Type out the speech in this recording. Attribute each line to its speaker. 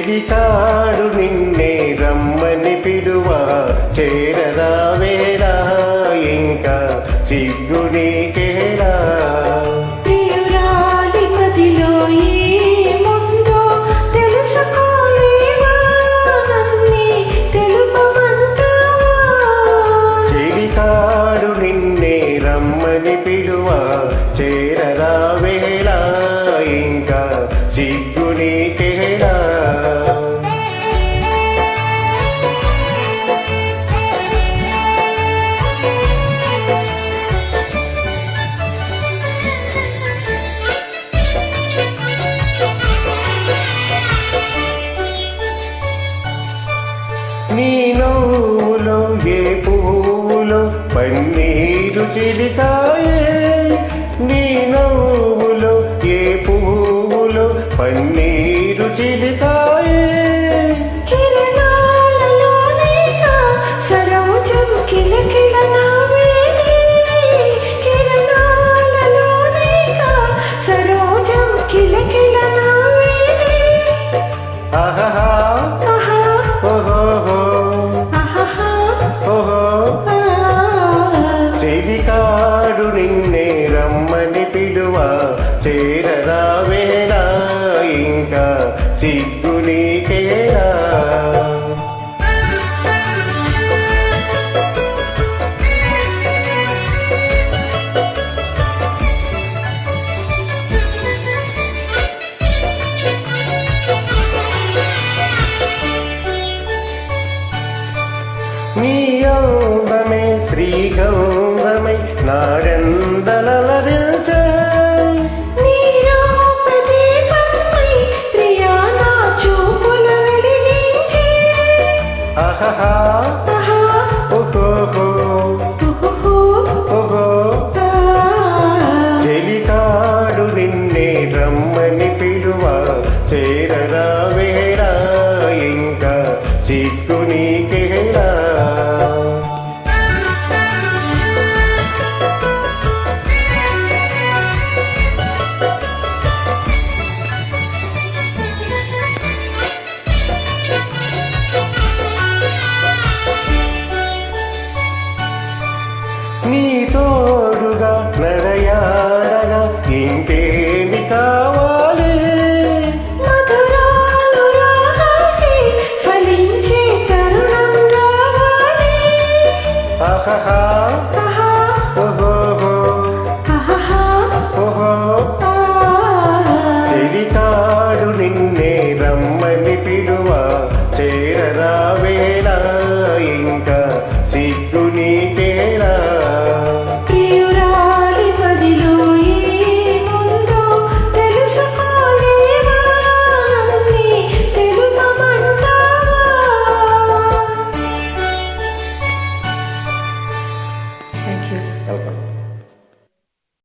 Speaker 1: చెలికాడు నిన్నే రమ్మని పిలువా చేరరావేలా ఇంకా సిగ్గు నీకేలా
Speaker 2: ప్రియురాలి మదిలో ఏముందో తెలుసుకోలేవా నన్నే తెలుపమంటావా
Speaker 1: చెలికాడు నిన్నే రమ్మని పిలువా చేరరావేలా ఇంకా సిగ్గు నీకేలా నీ నవ్వులో ఏ పువ్వులో పన్నీరు చిలికాయే నీ నవ్వులో ఏ పువ్వులో పన్నీరు చిలికాయే
Speaker 2: కిరణాలలోనేగా సరోజం కిలకిల నవ్వేది కిరణాలలోనేగా సరోజం కిలకిల నవ్వేది
Speaker 1: ఆహా ఓహో ఓహో చెలికాడు నిన్నే రమ్మని పిలువా చేరరావేలా ఇంకా సిగ్గు నీకేలా నీ అందమే శ్రీగంధమై నాడందలరించే
Speaker 2: ప్రియా నా చూపులు వెలిగించే
Speaker 1: ఆహా